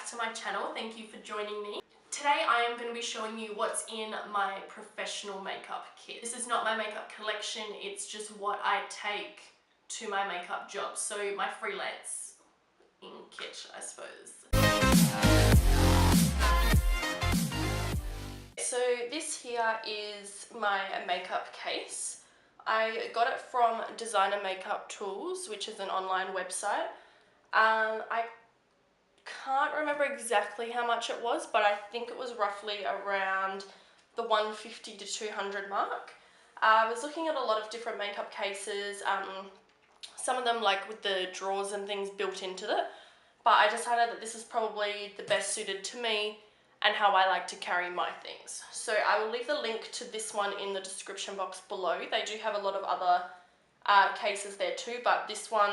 back to my channel. Thank you for joining me. Today I am going to be showing you what's in my professional makeup kit. This is not my makeup collection, it's just what I take to my makeup jobs. So my freelance kit, I suppose. So this here is my makeup case. I got it from Designer Makeup Tools, which is an online website. I can't remember exactly how much it was, but I think it was roughly around the 150 to 200 mark. I was looking at a lot of different makeup cases, some of them like with the drawers and things built into it, but I decided that this is probably the best suited to me and how I like to carry my things. So I will leave the link to this one in the description box below. They do have a lot of other cases there too, but this one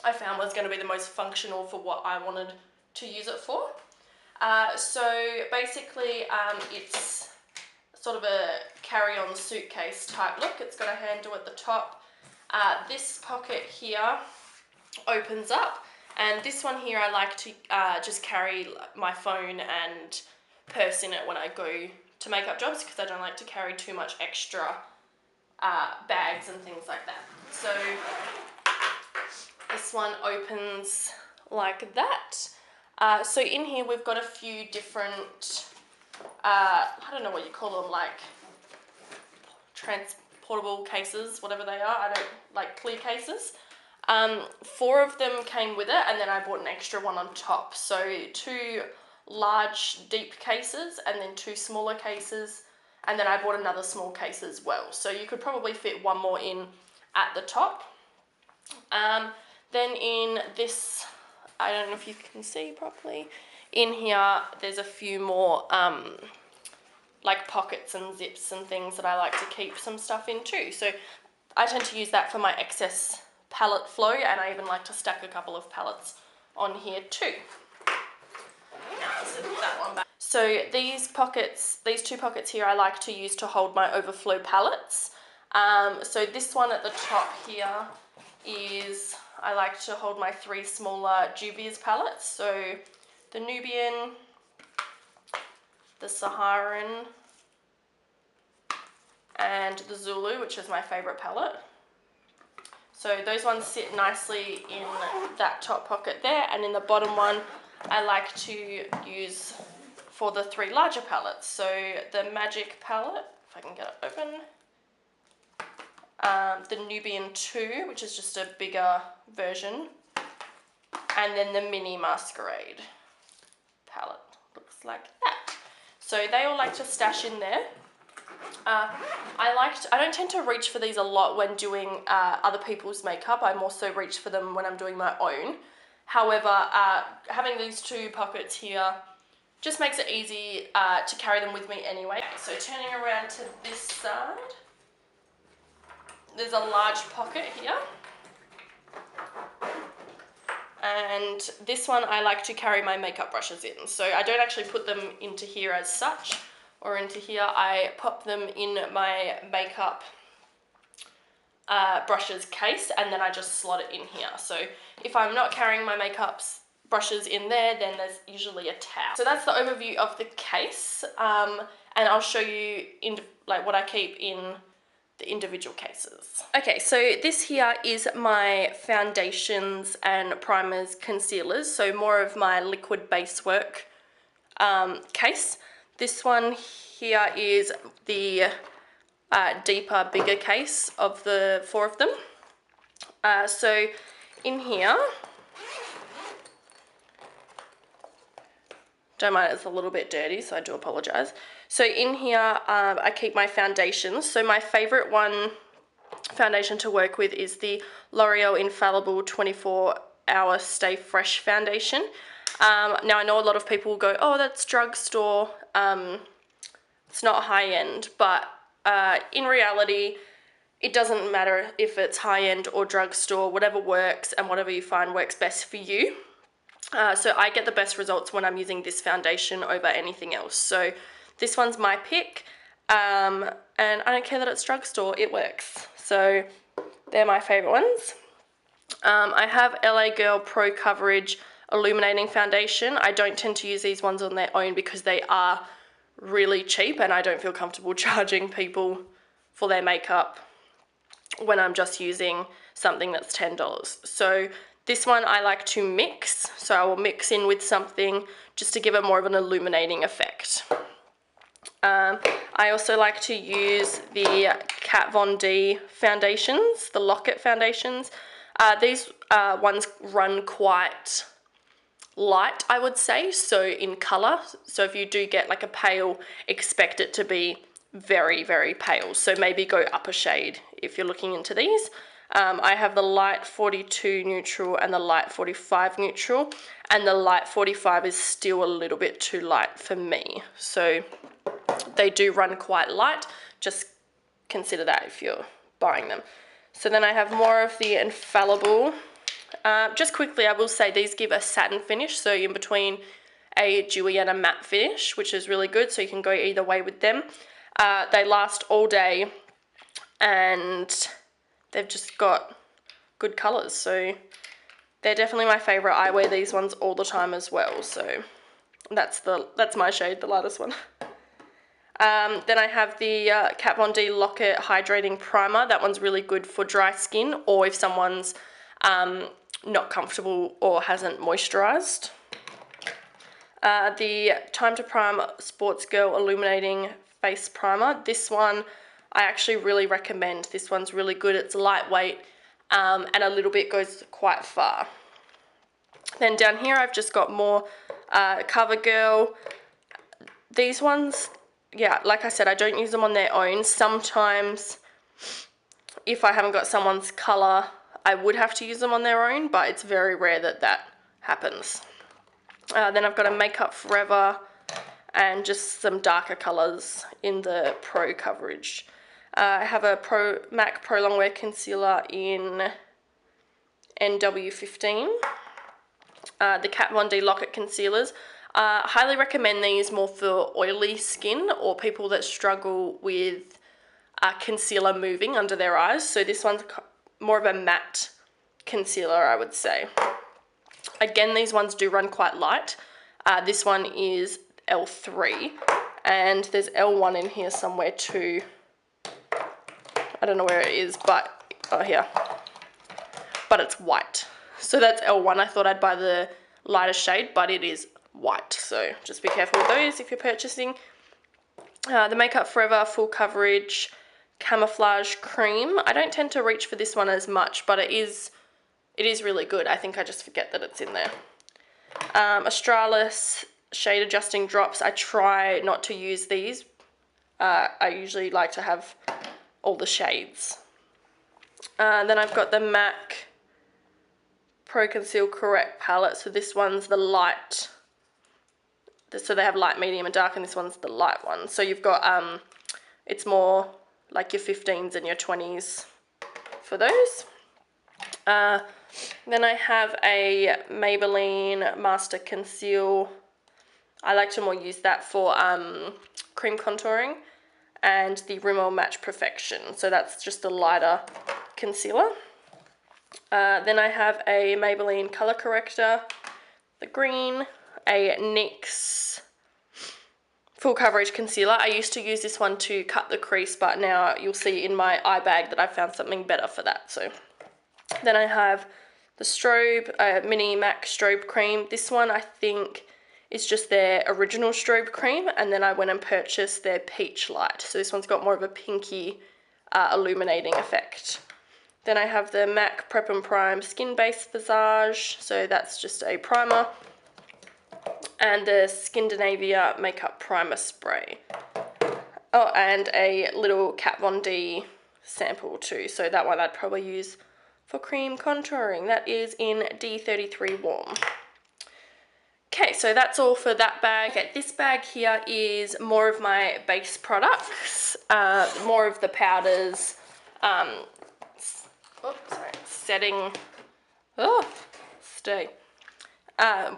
I found was going to be the most functional for what I wanted to use it for. So basically it's sort of a carry-on suitcase type look. It's got a handle at the top. This pocket here opens up, and this one here I like to just carry my phone and purse in it when I go to makeup jobs, because I don't like to carry too much extra bags and things like that. So this one opens like that. So in here we've got a few different, I don't know what you call them, like transportable cases, whatever they are. I don't like clear cases. 4 of them came with it, and then I bought an extra one on top. So 2 large deep cases and then 2 smaller cases, and then I bought another small case as well. So you could probably fit one more in at the top. Then in this, I don't know if you can see properly, in here there's a few more like pockets and zips and things that I like to keep some stuff in too. So I tend to use that for my excess palette flow, and I even like to stack a couple of palettes on here too. Now let's put that one back. So these pockets, these 2 pockets here, I like to use to hold my overflow palettes. So this one at the top here is, I like to hold my 3 smaller Juvia's palettes. So the Nubian, the Saharan, and the Zulu, which is my favourite palette. So those ones sit nicely in that top pocket there, and in the bottom one I like to use for the 3 larger palettes. So the Magic palette, if I can get it open, the Nubian 2, which is just a bigger version, and then the Mini Masquerade palette, looks like that. So they all like to stash in there. I don't tend to reach for these a lot when doing other people's makeup. I more so reach for them when I'm doing my own. However, having these 2 pockets here just makes it easy to carry them with me anyway. So turning around to this side, there's a large pocket here. And this one I like to carry my makeup brushes in. So I don't actually put them into here as such, or into here. I pop them in my makeup brushes case, and then I just slot it in here. So if I'm not carrying my makeup brushes in there, then there's usually a towel. So that's the overview of the case, and I'll show you like what I keep in the individual cases. Okay, so this here is my foundations and primers, concealers, so more of my liquid base work case. This one here is the deeper, bigger case of the 4 of them. So in here, don't mind, it's a little bit dirty, so I do apologize. So in here, I keep my foundations. So my favorite foundation to work with is the L'Oreal Infallible 24-Hour Stay Fresh foundation. Now I know a lot of people will go, oh, that's drugstore, it's not high-end, but in reality, it doesn't matter if it's high-end or drugstore. Whatever works and whatever you find works best for you. So I get the best results when I'm using this foundation over anything else. So this one's my pick, and I don't care that it's drugstore, it works. So they're my favourite ones. I have LA Girl Pro Coverage illuminating foundation. I don't tend to use these ones on their own because they are really cheap and I don't feel comfortable charging people for their makeup when I'm just using something that's $10. So this one I like to mix, so I will mix in with something just to give it more of an illuminating effect. I also like to use the Kat Von D foundations, the Lock-It foundations. These ones run quite light, I would say, so in colour. So if you do get like a pale, expect it to be very, very pale. So maybe go up a shade if you're looking into these. I have the light 42 neutral and the light 45 neutral, and the light 45 is still a little bit too light for me. So they do run quite light, just consider that if you're buying them. So then I have more of the Infallible. Just quickly, I will say these give a satin finish, so in between a dewy and a matte finish, which is really good, so you can go either way with them. They last all day and they've just got good colours, so they're definitely my favourite. I wear these ones all the time as well, so that's my shade, the lightest one. Then I have the Kat Von D Lock-It Hydrating Primer. That one's really good for dry skin or if someone's not comfortable or hasn't moisturised. The Time to Prime Sports Girl Illuminating Face Primer. This one I actually really recommend. This one's really good. It's lightweight and a little bit goes quite far. Then down here I've just got more CoverGirl. These ones, yeah, like I said, I don't use them on their own. Sometimes if I haven't got someone's colour, I would have to use them on their own, but it's very rare that that happens. Then I've got a Makeup Forever and just some darker colours in the Pro coverage. I have a MAC Pro Longwear Concealer in NW15. The Kat Von D Lock-It Concealers. Highly recommend these more for oily skin or people that struggle with concealer moving under their eyes. So this one's more of a matte concealer, I would say. Again, these ones do run quite light. This one is L3 and there's L1 in here somewhere too. I don't know where it is, but oh, here. But it's white. So that's L1. I thought I'd buy the lighter shade, but it is white. So just be careful with those if you're purchasing. The Makeup Forever Full Coverage Camouflage Cream. I don't tend to reach for this one as much, but it is really good. I think I just forget that it's in there. Australis Shade Adjusting Drops. I try not to use these. I usually like to have all the shades. Then I've got the MAC Pro Conceal Correct palette. So this one's the light. So they have light, medium and dark, and this one's the light one. So you've got, it's more like your 15s and your 20s for those. Then I have a Maybelline Master Conceal. I like to more use that for cream contouring, and the Rimmel Match Perfection. So that's just a lighter concealer. Then I have a Maybelline Color Corrector, the green, a NYX Full Coverage Concealer. I used to use this one to cut the crease, but now you'll see in my eye bag that I found something better for that. So then I have the Strobe, Mini MAC Strobe Cream. This one I think is just their original strobe cream, and then I went and purchased their Peach Light. So this one's got more of a pinky illuminating effect. Then I have the MAC Prep and Prime Skin Base Visage, so that's just a primer. And the Skindinavia Makeup Primer Spray. Oh, and a little Kat Von D sample too, so that one I'd probably use for cream contouring. That is in D33 Warm. Okay, so that's all for that bag. This bag here is more of my base products, more of the powders,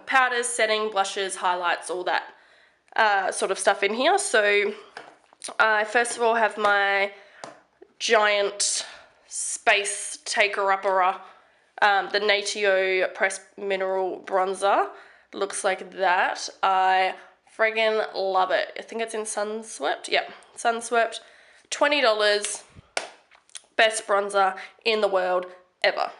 powders, setting, blushes, highlights, all that sort of stuff in here. So I first of all have my giant space taker-upper the Natio Pressed Mineral Bronzer. Looks like that. I friggin' love it. I think it's in Sunswept. Yep, Sunswept. $20. Best bronzer in the world ever.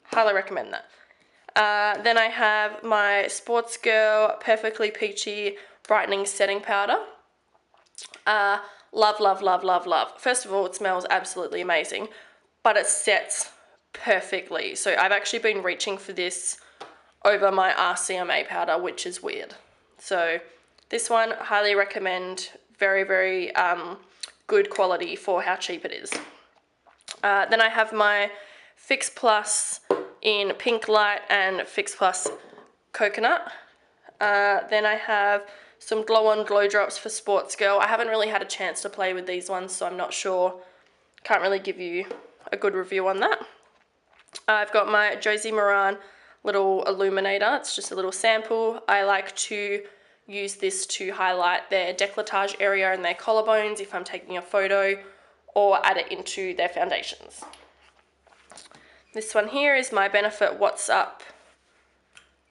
Highly recommend that. Then I have my Sports Girl Perfectly Peachy Brightening Setting Powder. Love, love, love, love, love. First of all, it smells absolutely amazing, but it sets perfectly. So I've actually been reaching for this over my RCMA powder, which is weird. So this one, highly recommend. Very, very good quality for how cheap it is. Then I have my Fix Plus in Pink Light and Fix Plus Coconut. Then I have some Glow On Glow Drops for Sports Girl. I haven't really had a chance to play with these ones, so I'm not sure. Can't really give you a good review on that. I've got my Josie Moran little illuminator. It's just a little sample. I like to use this to highlight their décolletage area and their collarbones if I'm taking a photo, or add it into their foundations. This one here is my Benefit What's Up,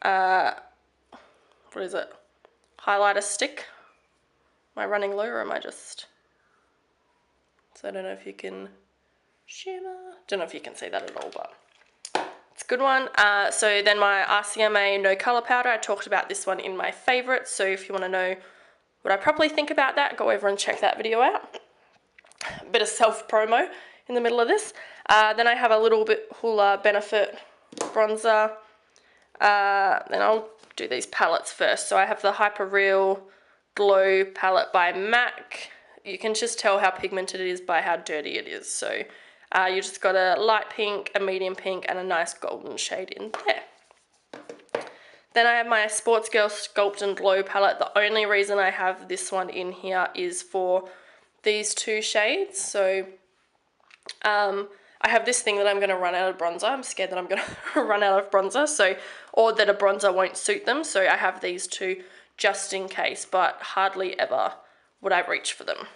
what is it? Highlighter stick. Am I running low or am I just... So I don't know if you can shimmer. Don't know if you can see that at all, but it's a good one. So then my RCMA No Colour Powder. I talked about this one in my favourites. So if you want to know what I probably think about that, go over and check that video out. A bit of self-promo in the middle of this. Then I have a little bit Hoola Benefit bronzer. Then I'll do these palettes first. So I have the Hyper Real Glow palette by MAC. You can just tell how pigmented it is by how dirty it is. So you just got a light pink, a medium pink, and a nice golden shade in there. Then I have my Sports Girl Sculpt and Glow palette. The only reason I have this one in here is for these two shades. So I have this thing that I'm going to run out of bronzer. I'm scared that I'm going to run out of bronzer, so, or that a bronzer won't suit them. So I have these two just in case, but hardly ever would I reach for them.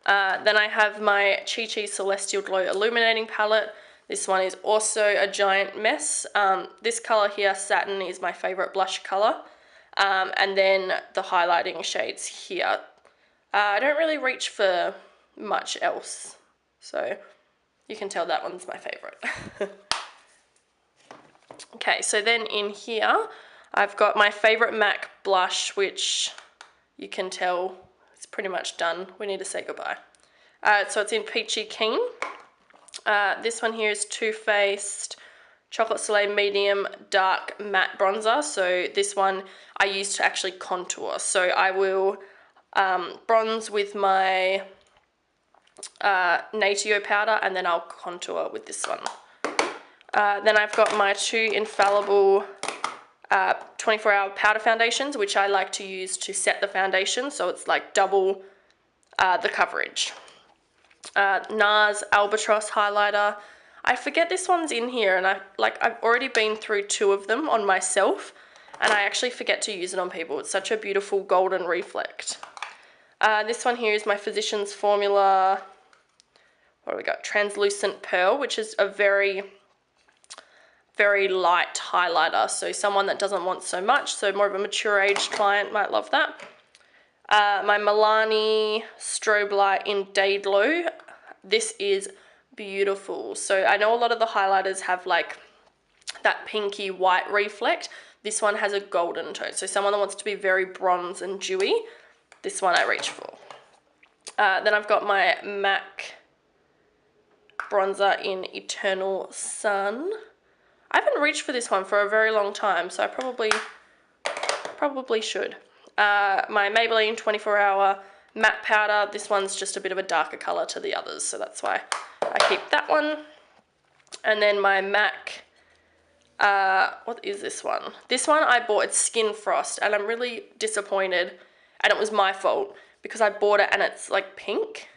Then I have my Chi Chi Celestial Glow Illuminating Palette. This one is also a giant mess. This colour here, Satin, is my favourite blush colour. And then the highlighting shades here. I don't really reach for much else, so you can tell that one's my favourite. Okay, so then in here, I've got my favourite MAC blush, which you can tell it's pretty much done. We need to say goodbye. So it's in Peachy Keen. This one here is Too Faced Chocolate Soleil Medium Dark Matte Bronzer. So this one I use to actually contour. So I will bronze with my Natio powder, and then I'll contour with this one. Then I've got my two Infallible 24-hour powder foundations, which I like to use to set the foundation, so it's like double the coverage. NARS Albatross highlighter. I forget this one's in here, and I've already been through two of them on myself, and I actually forget to use it on people. It's such a beautiful golden reflect. This one here is my Physicians Formula, what do we got? Translucent Pearl, which is a very, very light highlighter. So someone that doesn't want so much, so more of a mature age client might love that. My Milani Strobe Light in Day Glow. This is beautiful. So I know a lot of the highlighters have like that pinky white reflect. This one has a golden tone. So someone that wants to be very bronze and dewy, this one I reach for. Then I've got my MAC bronzer in Eternal Sun. I haven't reached for this one for a very long time, so I probably should. My Maybelline 24-hour matte powder. This one's just a bit of a darker colour to the others, so that's why I keep that one. And then my MAC, what is this one? This one I bought, it's Skin Frost, and I'm really disappointed, and it was my fault, because I bought it and it's like pink.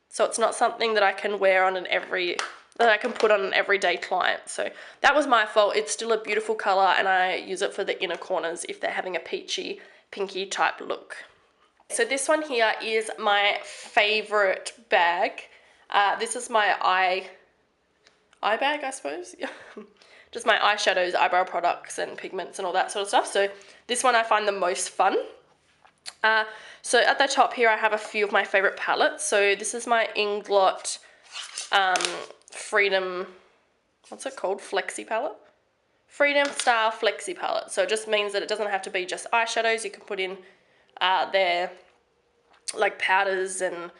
So it's not something that I can wear on that I can put on an everyday client. So that was my fault. It's still a beautiful colour, and I use it for the inner corners if they're having a peachy, pinky type look. So this one here is my favourite bag. This is my eye bag, I suppose. Yeah. Just my eyeshadows, eyebrow products, and pigments and all that sort of stuff. So this one I find the most fun. So at the top here I have a few of my favourite palettes. So this is my Inglot Freedom, what's it called? Flexi palette? Freedom Style Flexi palette. So it just means that it doesn't have to be just eyeshadows. You can put in their like powders and,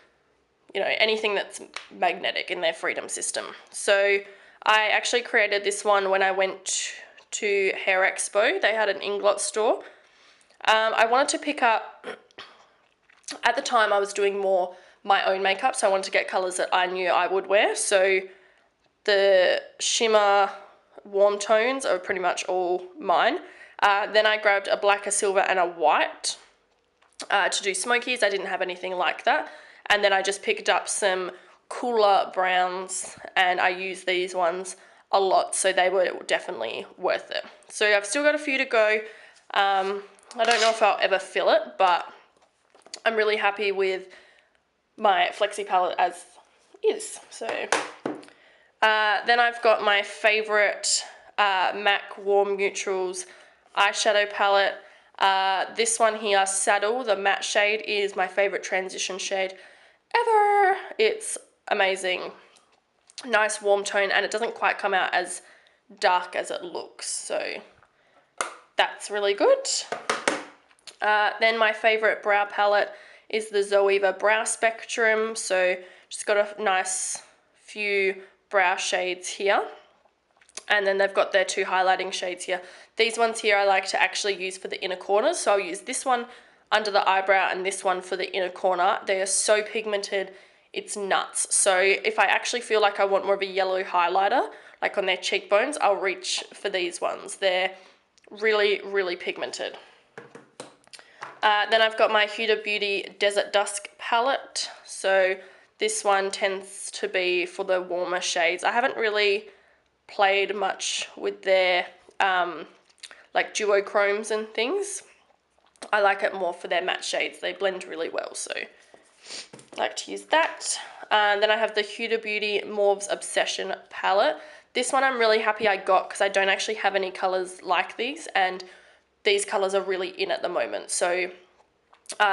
you know, anything that's magnetic in their Freedom system. So I actually created this one when I went to Hair Expo. They had an Inglot store. I wanted to pick up, at the time I was doing more my own makeup, so I wanted to get colours that I knew I would wear. So the shimmer warm tones are pretty much all mine. Then I grabbed a black, a silver and a white to do smokies. I didn't have anything like that. And then I just picked up some cooler browns and I used these ones a lot, so they were definitely worth it. So I've still got a few to go. I don't know if I'll ever fill it, but I'm really happy with my Flexi palette as is. So then I've got my favourite MAC Warm Neutrals eyeshadow palette. This one here, Saddle, the matte shade, is my favourite transition shade ever. It's amazing. Nice warm tone, and it doesn't quite come out as dark as it looks, so that's really good. Then my favourite brow palette is the Zoeva Brow Spectrum. So just got a nice few brow shades here. And then they've got their two highlighting shades here. These ones here I like to actually use for the inner corners. So I'll use this one under the eyebrow and this one for the inner corner. They are so pigmented, it's nuts. So if I actually feel like I want more of a yellow highlighter, like on their cheekbones, I'll reach for these ones. They're really, really pigmented. Then I've got my Huda Beauty Desert Dusk palette. So this one tends to be for the warmer shades. I haven't really played much with their like duochromes and things. I like it more for their matte shades. They blend really well, so I like to use that. Then I have the Huda Beauty Mauve's Obsession palette. This one I'm really happy I got because I don't actually have any colours like these, and these colours are really in at the moment. So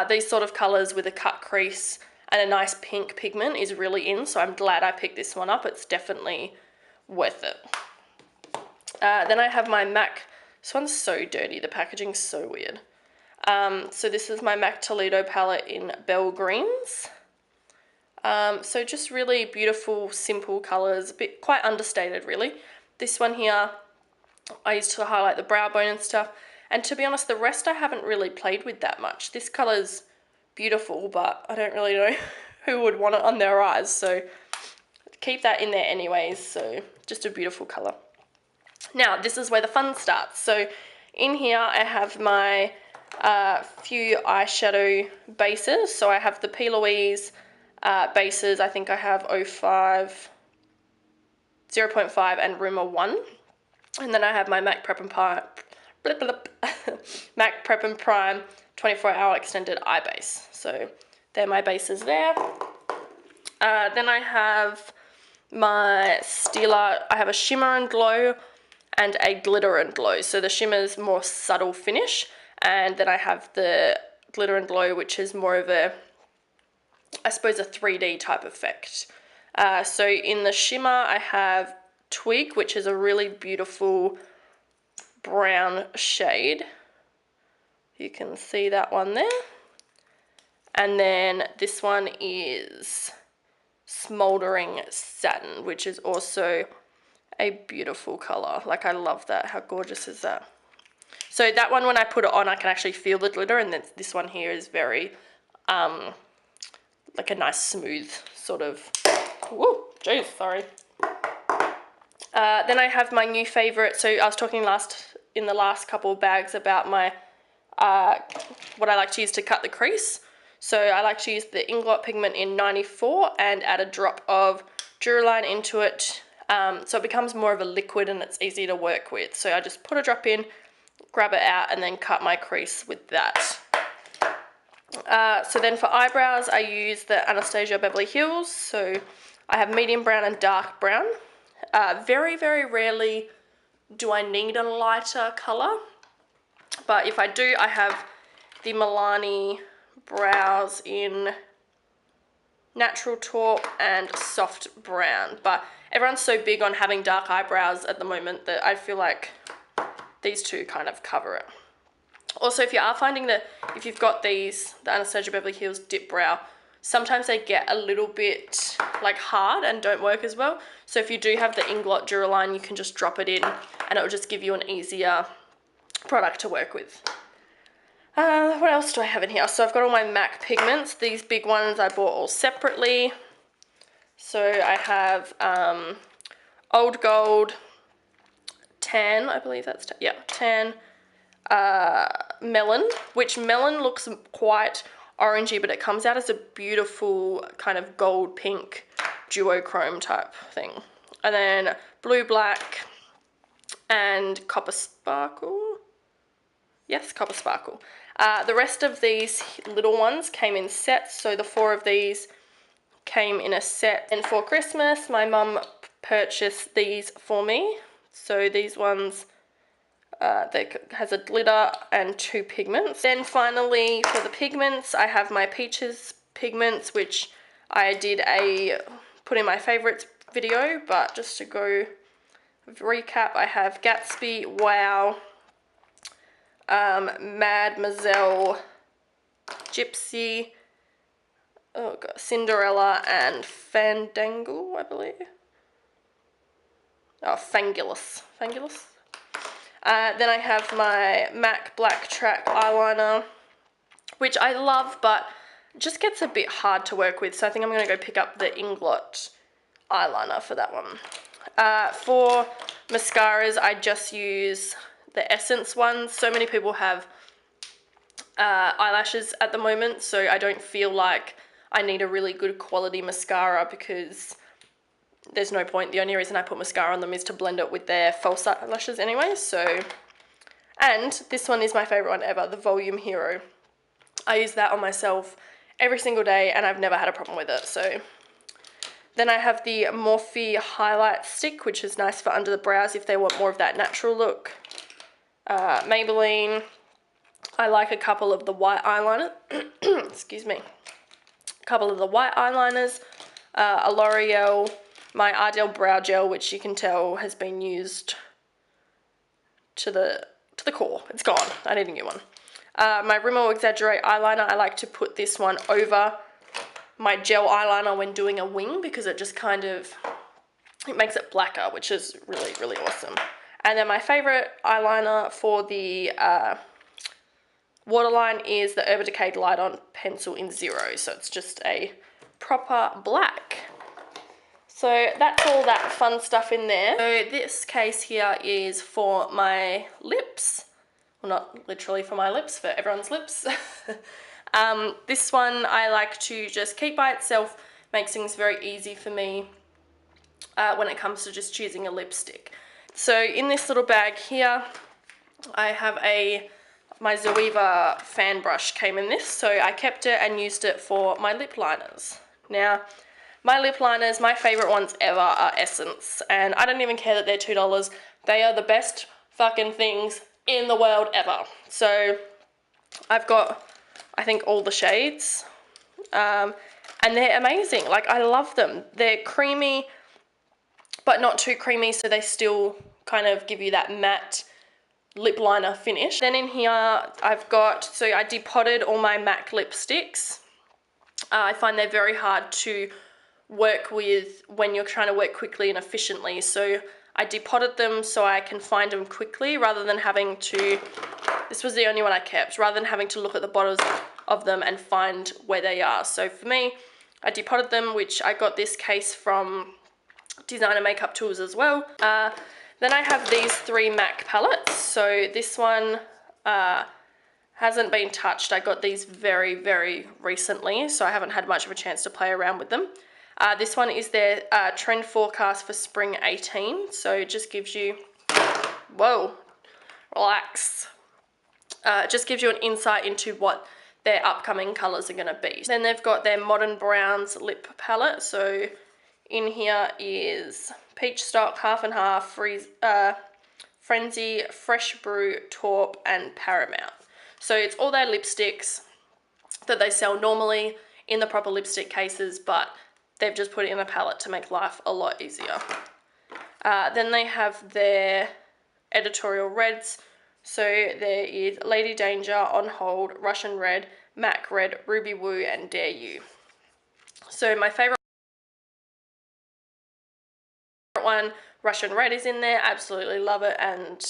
these sort of colours with a cut crease and a nice pink pigment is really in, so I'm glad I picked this one up. It's definitely worth it. Then I have my MAC, this one's so dirty, the packaging's so weird. So this is my MAC Toledo palette in Bell Greens. So just really beautiful, simple colours, a bit quite understated really. This one here I used to highlight the brow bone and stuff, and to be honest the rest I haven't really played with that much. This colour's beautiful, but I don't really know who would want it on their eyes, so keep that in there anyways. So just a beautiful colour. Now this is where the fun starts. So in here I have my few eyeshadow bases. So I have the P. Louise bases. I think I have 05, 0.5 and Rumor 1. And then I have my MAC Prep and Prime, MAC Prep and Prime 24-hour extended eye base. So they're my bases there. Then I have my Stila. I have a Shimmer and Glow and a Glitter and Glow. So the Shimmer's more subtle finish, and then I have the Glitter and Glow, which is more of a, I suppose, a 3D type effect. So in the Shimmer I have Twig, which is a really beautiful brown shade. You can see that one there. And then this one is Smoldering Satin, which is also a beautiful colour. Like, I love that. How gorgeous is that? So that one, when I put it on, I can actually feel the glitter, and then this one here is very like a nice smooth sort of, whoa, jeez, sorry. Then I have my new favourite. So I was talking in the last couple of bags about my what I like to use to cut the crease. So I like to use the Inglot pigment in 94 and add a drop of Duraline into it, so it becomes more of a liquid and it's easy to work with. So I just put a drop in, grab it out, and then cut my crease with that. So then for eyebrows, I use the Anastasia Beverly Hills. So I have medium brown and dark brown. Very, very rarely do I need a lighter colour, but if I do, I have the Milani brows in natural taupe and soft brown, but everyone's so big on having dark eyebrows at the moment that I feel like these two kind of cover it. Also, if you are finding that if you've got these, the Anastasia Beverly Hills Dip Brow, sometimes they get a little bit like hard and don't work as well. So if you do have the Inglot Duraline, you can just drop it in and it will just give you an easier product to work with. What else do I have in here? So I've got all my MAC pigments. These big ones I bought all separately. So I have Old Gold, Tan, I believe that's, Tan, Melon, which Melon looks quite orangey, but it comes out as a beautiful kind of gold pink duochrome type thing. And then Blue Black and Copper Sparkle. Yes, Copper Sparkle. The rest of these little ones came in sets, so the 4 of these came in a set. And for Christmas, my mum purchased these for me. So these ones, has a glitter and 2 pigments. Then finally, for the pigments, I have my Peaches pigments, which I did a put in my favorites video, but just to go recap, I have Gatsby, Wow, Mademoiselle, Gypsy, oh God, Cinderella, and Fandangle, I believe. Oh, Fangulous. Fangulous. Then I have my MAC Black Track eyeliner, which I love, but just gets a bit hard to work with. So I think I'm going to go pick up the Inglot eyeliner for that one. For mascaras, I just use the Essence ones. So many people have eyelashes at the moment, so I don't feel like I need a really good quality mascara because there's no point. The only reason I put mascara on them is to blend it with their false eyelashes anyway. So, and this one is my favorite one ever, the Volume Hero. I use that on myself every single day and I've never had a problem with it. So then I have the Morphe highlight stick, which is nice for under the brows if they want more of that natural look. Maybelline. I like a couple of the white eyeliner. Excuse me. A couple of the white eyeliners. A L'Oreal, my Ardell Brow Gel, which you can tell has been used to the core. It's gone. I need a new one. My Rimmel Exaggerate eyeliner. I like to put this one over my gel eyeliner when doing a wing because it just kind of, it makes it blacker, which is really, really awesome. And then my favorite eyeliner for the waterline is the Urban Decay Light On Pencil in 0. So it's just a proper black. So that's all that fun stuff in there. So this case here is for my lips. Well, not literally for my lips, for everyone's lips. This one I like to just keep by itself, makes things very easy for me when it comes to just choosing a lipstick. So in this little bag here, I have my Zoeva fan brush came in this, so I kept it and used it for my lip liners. Now, my lip liners, my favorite ones ever are Essence, and I don't even care that they're $2. They are the best fucking things in the world ever. So I've got, I think, all the shades, and they're amazing. Like, I love them. They're creamy, but not too creamy, so they still kind of give you that matte lip liner finish. Then in here, I've got, so I depotted all my MAC lipsticks. I find they're very hard to work with when you're trying to work quickly and efficiently. So I depotted them so I can find them quickly rather than having to, this was the only one I kept, rather than having to look at the bottles of them and find where they are. So for me, I depotted them, which I got this case from Designer Makeup Tools as well. Then I have these 3 MAC palettes. So this one hasn't been touched. I got these very, very recently, so I haven't had much of a chance to play around with them. This one is their trend forecast for spring 18. So it just gives you, whoa, relax. It just gives you an insight into what their upcoming colours are going to be. Then they've got their Modern Browns lip palette. So In here is Peach Stock, Half and Half, Frenzy, Fresh Brew, Taupe, and Paramount. So it's all their lipsticks that they sell normally in the proper lipstick cases, but they've just put it in a palette to make life a lot easier. Then they have their editorial reds. So there is Lady Danger, On Hold, Russian Red, Mac Red, Ruby Woo, and Dare You. So my favourite one, Russian Red, is in there. Absolutely love it, and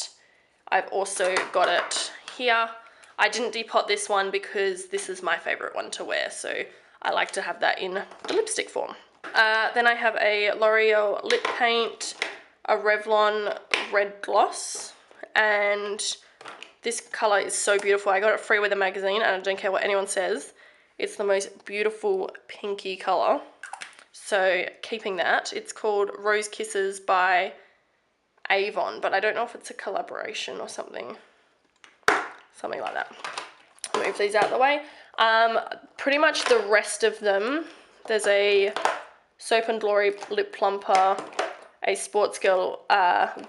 I've also got it here. I didn't depot this one because this is my favourite one to wear, so I like to have that in the lipstick form. Then I have a L'Oreal lip paint, a Revlon red gloss, and this colour is so beautiful. I got it free with a magazine, and I don't care what anyone says. It's the most beautiful pinky colour. So keeping that. It's called Rose Kisses by Avon, but I don't know if it's a collaboration or something. Something like that. Move these out of the way. Pretty much the rest of them, there's a Soap and Glory Lip Plumper, a Sports Girl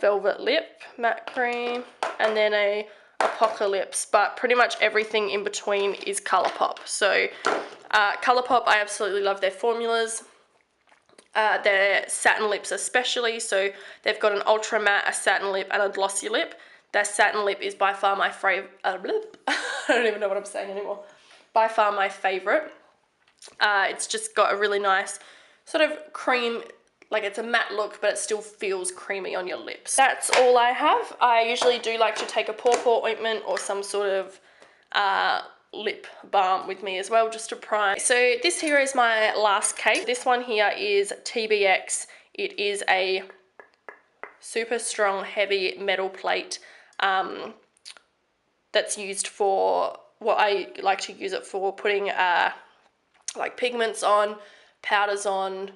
Velvet Lip Matte Cream, and then a Apocalypse, but pretty much everything in between is Colourpop. So Colourpop, I absolutely love their formulas. Their satin lips especially, so they've got an ultra matte, a satin lip, and a glossy lip. Their satin lip is by far my favourite. I don't even know what I'm saying anymore. By far my favourite. It's just got a really nice sort of cream, like it's a matte look, but it still feels creamy on your lips. That's all I have. I usually do like to take a pore ointment or some sort of lip balm with me as well, just to prime. So this here is my last cake. This one here is TBX. It is a super strong heavy metal plate that's used for what I like to use it for, putting like pigments on, powders on,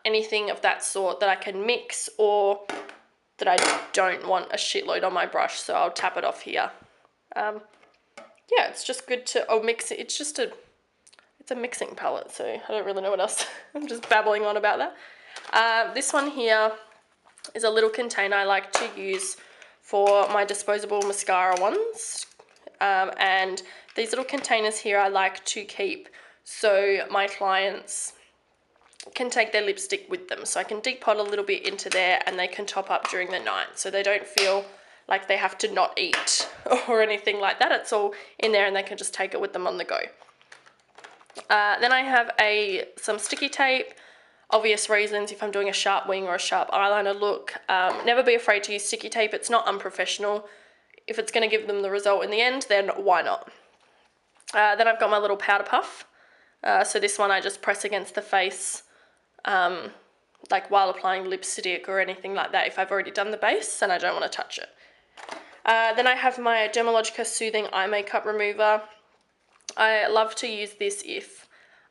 anything of that sort that I can mix or that I don't want a shitload on my brush, so I'll tap it off here. Yeah, it's just good to mix it. It's a mixing palette, so I don't really know what else. I'm just babbling on about that. This one here is a little container I like to use for my disposable mascara ones. And these little containers here I like to keep so my clients can take their lipstick with them. So I can depot a little bit into there and they can top up during the night, so they don't feel like they have to not eat or anything like that. It's all in there and they can just take it with them on the go. Then I have some sticky tape. Obvious reasons, if I'm doing a sharp wing or a sharp eyeliner look, never be afraid to use sticky tape. It's not unprofessional. If it's going to give them the result in the end, then why not? Then I've got my little powder puff. So this one I just press against the face, like while applying lipstick or anything like that, if I've already done the base and I don't want to touch it. Then I have my Dermalogica Soothing Eye Makeup Remover. I love to use this if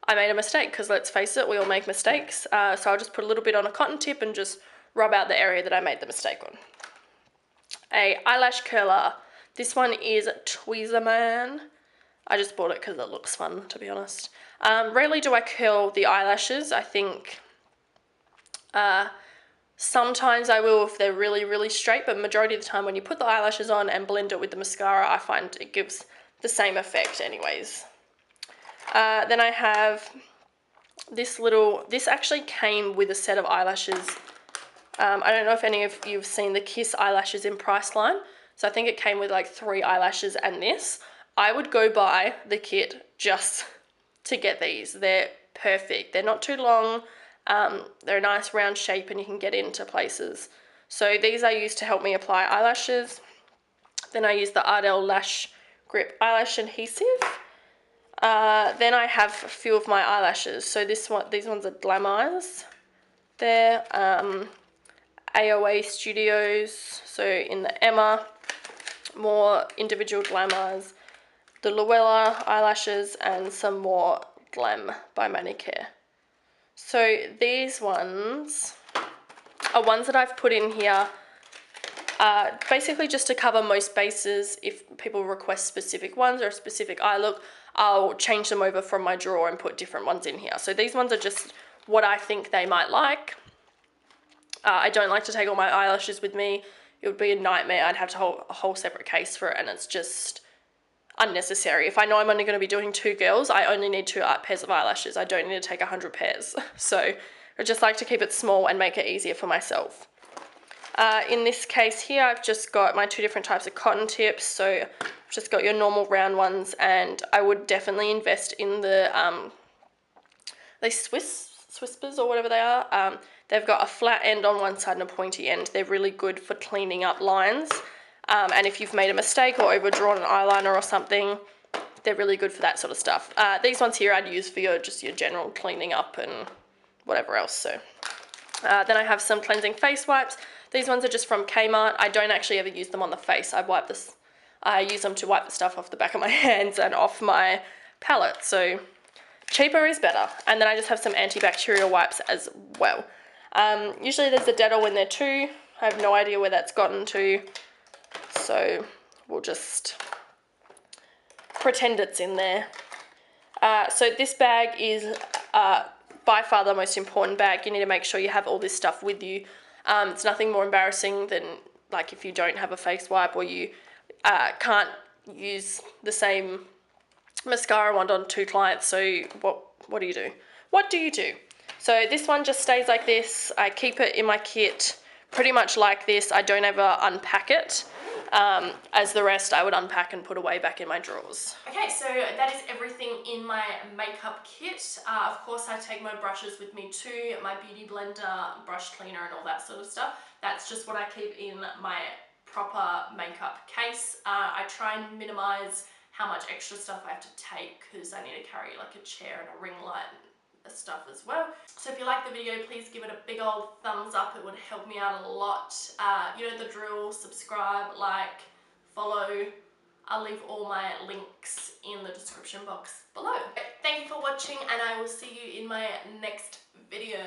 I made a mistake, because let's face it, we all make mistakes. So I'll just put a little bit on a cotton tip and just rub out the area that I made the mistake on. A eyelash curler. This one is Tweezerman. I just bought it because it looks fun, to be honest. Rarely do I curl the eyelashes. I think sometimes I will if they're really, really straight, but majority of the time when you put the eyelashes on and blend it with the mascara, I find it gives the same effect anyways. Then I have this actually came with a set of eyelashes. I don't know if any of you have seen the Kiss eyelashes in Priceline. So I think it came with like 3 eyelashes and this. I would go buy the kit just to get these. They're perfect. They're not too long. They're a nice round shape and you can get into places. So these I use to help me apply eyelashes. Then I use the Ardell Lash Grip Eyelash Adhesive. Then I have a few of my eyelashes. So these ones are Glam Eyes. They're AOA Studios. So in the Emma, more individual Glam Eyes. The Luella eyelashes and some more Glam by Manicare. So these ones are ones that I've put in here basically just to cover most bases. If people request specific ones or a specific eye look, I'll change them over from my drawer and put different ones in here. So these ones are just what I think they might like. I don't like to take all my eyelashes with me. It would be a nightmare. I'd have to hold a whole separate case for it, and it's just unnecessary. If I know I'm only going to be doing 2 girls, I only need 2 pairs of eyelashes. I don't need to take 100 pairs. So I just like to keep it small and make it easier for myself. In this case here, I've just got my 2 different types of cotton tips. So I've just got your normal round ones, and I would definitely invest in the Swispers or whatever they are. They've got a flat end on one side and a pointy end. They're really good for cleaning up lines. And if you've made a mistake or overdrawn an eyeliner or something, they're really good for that sort of stuff. These ones here I'd use for just your general cleaning up and whatever else. So then I have some cleansing face wipes. These ones are just from Kmart. I don't actually ever use them on the face. I use them to wipe the stuff off the back of my hands and off my palette. So cheaper is better. And then I just have some antibacterial wipes as well. Usually there's a Dettol in there too. I have no idea where that's gotten to, so we'll just pretend it's in there. So this bag is by far the most important bag. You need to make sure you have all this stuff with you. It's nothing more embarrassing than like if you don't have a face wipe, or you can't use the same mascara wand on 2 clients. So what do you do? What do you do? So this one just stays like this. I keep it in my kit pretty much like this. I don't ever unpack it. As the rest I would unpack and put away back in my drawers. Okay, so that is everything in my makeup kit. Of course I take my brushes with me too, my beauty blender, brush cleaner and all that sort of stuff. That's just what I keep in my proper makeup case. I try and minimize how much extra stuff I have to take because I need to carry like a chair and a ring light and stuff as well. So if you like the video, please give it a big old thumbs up. It would help me out a lot. You know the drill. Subscribe, like, follow. I'll leave all my links in the description box below. Thank you for watching, and I will see you in my next video.